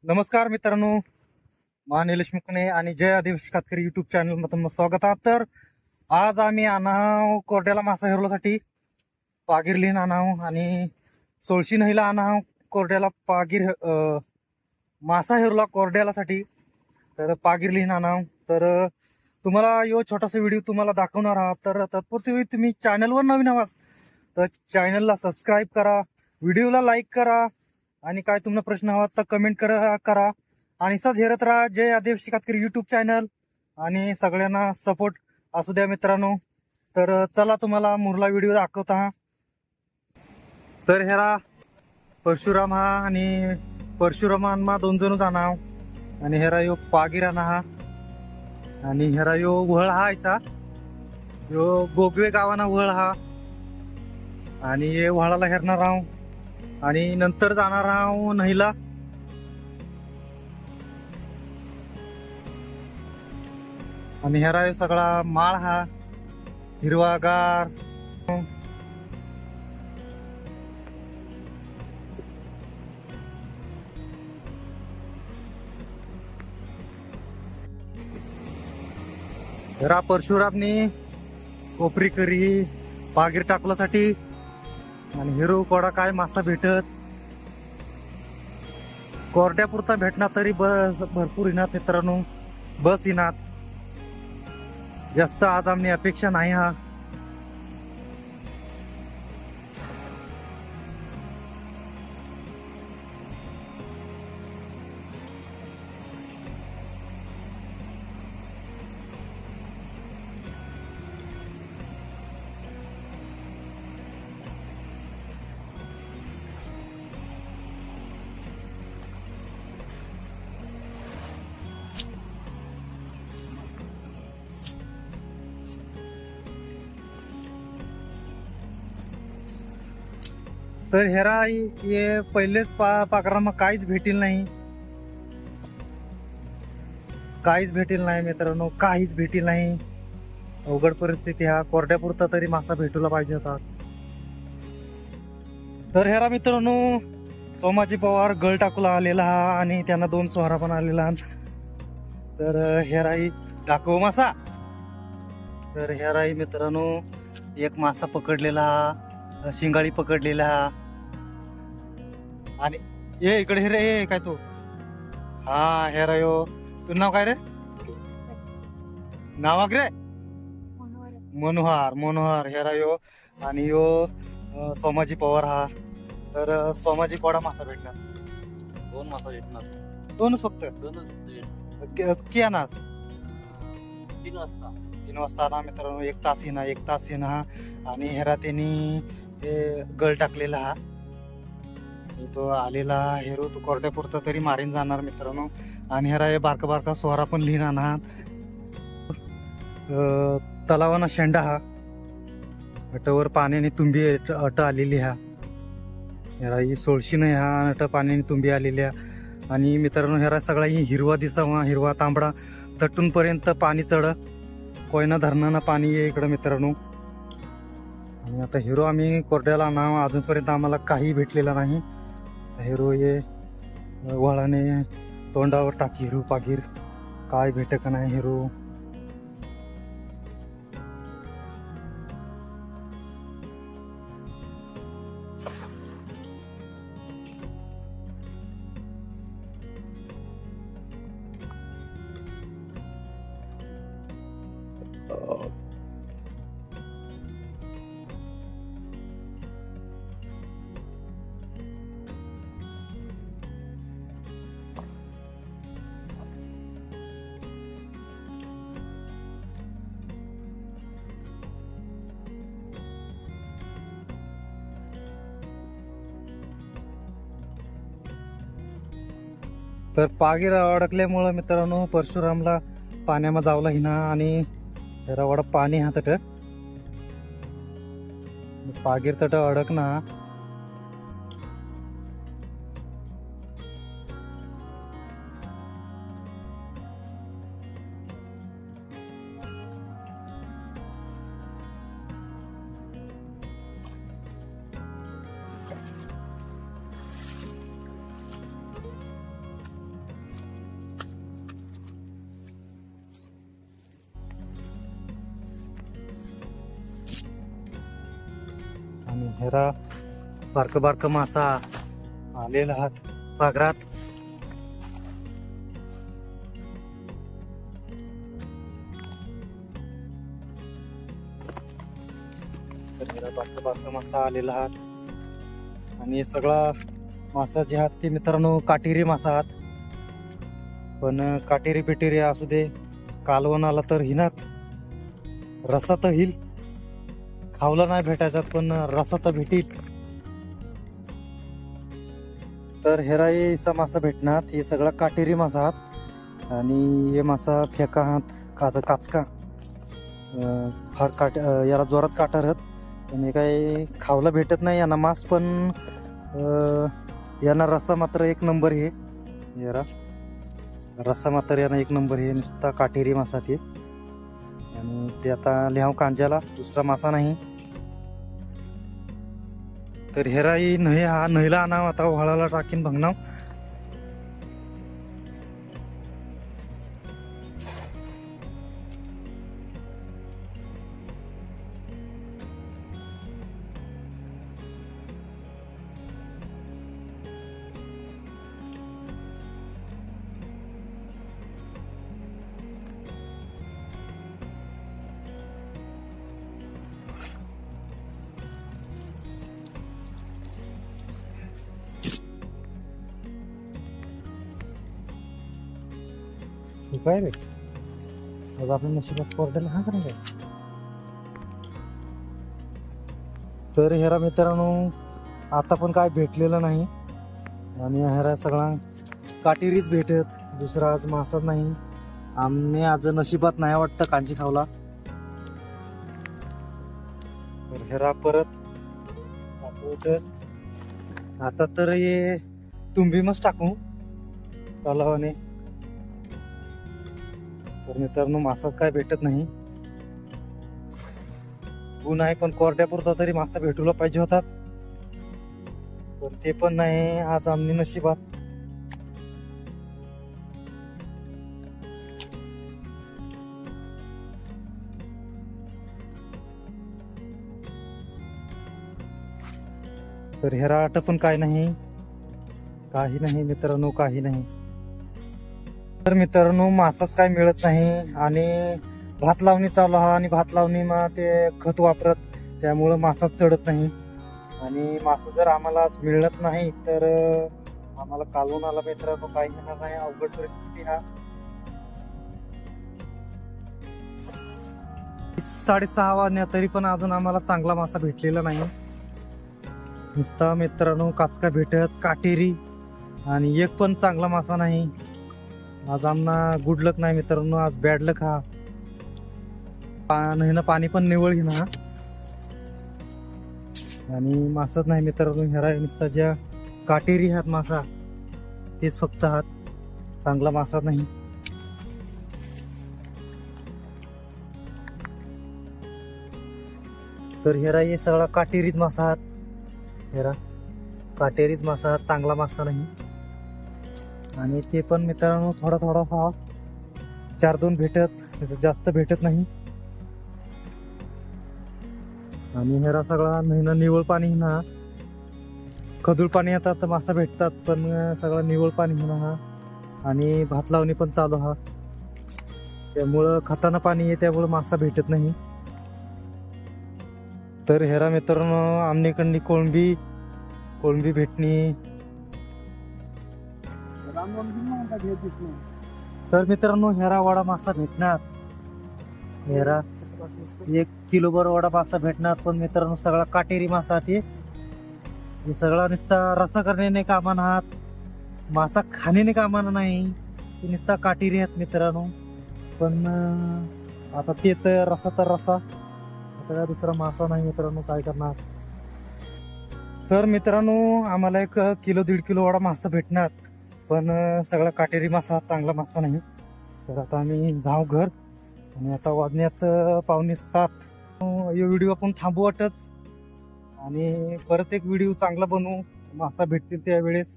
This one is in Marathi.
नमस्कार मित्रांनो, मा निलेश मुकणे आणि जय आदिवासी शेतकरी युट्यूब चॅनल मध्ये तुमचं स्वागत आहे. तर आज आम्ही आणाव कोरड्याला मासा हेरवण्यासाठी पागीर लिहिण आणाव आणि सोळशी नहीला आणाव कोरड्याला पागीर मासा हेरला कोरड्यालासाठी. तर पागीर लिहिण आणाव. तर तुम्हाला यो छोटासा व्हिडिओ तुम्हाला दाखवणार आहात. तर तत्पूर्वी तुम्ही चॅनलवर नवीन आहात तर चॅनलला सबस्क्राईब करा, व्हिडिओला लाईक करा आणि काय तुम्हाला प्रश्न हवा तर कमेंट करा आणि सज हेरत राहा जय आदिवासी शेतकरी युट्यूब चॅनल आणि सगळ्यांना सपोर्ट असू द्या मित्रांनो. तर चला तुम्हाला मुरला व्हिडिओ दाखवता. तर हेरा परशुराम हा आणि परशुरामानमा दोन जण जाणाव आणि हेरा यो पागिराना हा आणि हेरा यो वहळ हा ऐसा यो गोगवे गावाना वहळ हा आणि हे वहाळाला हेरणार आहो आणि नंतर जाणार आहो नहीला. आणि हेरा सगळा माळ हा हिरवागार. हेरा परशुरामनी कोपरी करी पागीर टाकल्यासाठी आणि हिरो कोडा काय मासा भेटत कोरड्यापुरता भेटणार तरी बस भरपूर येणार मित्रांनो, बस येणार जास्त आज आमनी अपेक्षा नाही हा. तर हेरा ये पहिलेच पाकरांना काहीच भेटील नाही, काहीच भेटील नाही मित्रांनो, काहीच भेटील नाही. अवघड परिस्थिती हा. कोरड्यापुरता तरी मासा भेटूला पाहिजे होता. तर हेरा मित्रांनो सोमाजी पवार गळ टाकूला आलेला हा आणि त्यांना 2 सोहरा पण आलेला. तर हेराई दाखव मासा. तर हेराई मित्रांनो एक मासा पकडलेला हा, शिंगाळी पकडलेला हा आणि ये इकडे हे रे काय तू. हा हेरा यो तुझं नाव काय रे? नावाक रे मनोहर. मनोहर हेरा यो आणि यो सोमाजी पवार हा. तर सोमाजी कोडा मासा भेटला? 2 मासा भेटणार. 2च फक्त? 2च की आणास 3 वाजता. 3 वाजता ना मित्रांनो. 1 तास येणार, 1 तास येणार. आणि हेरा त्यांनी ते गळ टाकलेला हा. तो आलेला हेरो तो कोरड्यापुरता तरी मारीन जाणार मित्रांनो. आणि हेरा हे बारका बारका सोहरा पण लिहिणार. तलावाना शेंडा हा अटवर पाण्याने तुंबी अट आलेली हा. हेरा ही सोळशी नाही हा अट पाण्याने तुंबी आलेल्या. आणि मित्रांनो हेरा सगळा ही हिरवा दिसावा, हिरवा तांबडा तटून पर्यंत पाणी चढ कोयना धरणाना पाणी आहे इकडं मित्रांनो. आणि आता हिरो आम्ही कोरड्याला नाव अजूनपर्यंत आम्हाला काही भेटलेला नाही. हिरो ये वळाने तोंडावर टाकी हिरो पागीर काय भेट का नाही हिरो. तर पागीर अडकल्यामुळं मित्रांनो परशुरामला पाण्यामध्ये जावला हिना आणि रवाडा पाणी हा तट पागीर तट अडकना. हेरा बारक बारक मासा आलेला आहात पागरात. तर हेरा बारक बारक मासा आलेला आहात आणि हे सगळा मासा जे आहात ते मित्रांनो काटेरी मासा आहात. पण काटेरी पिटेरी असू दे, कालवण आला तर हिनात रसा तर हिल, खावला नाही भेटायचा पण रसा तर भेटील. तर हेराईचा मासा भेटणार. हे सगळा काटेरी मासा आहात आणि हे मासा फेका आहात काचका फार याला जोरात काटा राहत आणि काही खावला भेटत नाही यांना मास. पण यांना रस्सा मात्र एक नंबर हे यारा रस्सा मात्र यांना एक नंबर हे. नुसता काटेरी मासा ते आणि ते आता लिहाव कांजाला, दुसरा मासा नाही. तर हेराई नही हा नहीला आणाव आता व्हाळाला टाकीन भंगनाव. काय रे आज आपल्या नशिबात कोरड्याला हा करा काय. तर हेरा मित्रांनो आता पण काय भेटलेलं नाही आणि हेरा सगळा काटेरीच भेटत, दुसरा आज मासाच नाही. आम्ही आज नशिबात नाही वाटतं कांची खावला. तर हेरा परत आता तर हे तुंबीमच टाकू तलावाने. तर मित्रांनो मासाच काय भेटत नाही. ऊन आहे पण कोरड्यापुरता तरी मासा भेटूला पाहिजे होतात, पण ते पण नाही आज आमनी नशिबात. तर हेराट पण काय नाही, काही नाही मित्रांनो, काही नाही. तर मित्रांनो मासाच काय मिळत नाही आणि भात लावणी चालू हा आणि भात लावणी मग ते खत वापरत, त्यामुळं मासाच चढत नाही. आणि मासा जर आम्हाला आज मिळत नाही तर आम्हाला कालवून आला मित्रांनो काही येणार नाही. अवघड परिस्थिती हा. 6:30 वाजण्या तरी पण अजून आम्हाला चांगला मासा भेटलेला नाही. नुसता मित्रांनो काचका भेटत, काटेरी आणि एक पण चांगला मासा नाही. आज आमना गुड लक नाही मित्रांनो, आज बॅड लक हा. पाणी पण निवळ घेणं आणि मासाच नाही मित्रांनो. ह्याला नुसता ज्या काटेरी हात मासा तेच फक्त हात, चांगला मासा नाही. तर हेरा हे सगळा काटेरीच मासा हात. हेरा काटेरीच मासा हात, चांगला मासा नाही. आणि ते पण मित्रांनो थोडा थोडा हा 4-2 भेटत, त्याचं जास्त भेटत नाही. आणि हेरा सगळा महिना निवळ पाणी ना, खदूळ पाणी येतात तर मासा भेटतात, पण सगळा निवळ पाणी ना हा. आणि भात लावणी पण चालू हा, त्यामुळं खताना पाणी आहे त्यामुळं मासा भेटत नाही. तर हेरा मित्रांनो आमनीकडनी कोळंबी भेटणी. तर मित्रांनो हेरा वाडा मासा भेटणार. हेरा 1 किलोभर वाडा मासा भेटणार, पण मित्रांनो सगळा काटेरी मासा ते. हे सगळा नुसता रसा करण्याने कामाना हात, मासा खाण्याने कामाना नाही. ते नुसता काटेरी आहेत मित्रांनो. पण आता ते तर रसा आता काय दुसरा मासा नाही मित्रांनो, काय करणार. तर मित्रांनो आम्हाला 1 किलो 1.5 किलो वाडा मासा भेटणार, पण सगळा काटेरी मासा, चांगला मासा नाही. तर आता आम्ही जाऊ घर आणि आता वाजण्यात 6:45. हे व्हिडिओ आपण थांबवतच आणि परत एक व्हिडिओ चांगला बनवू, मासा भेटतील त्यावेळेस.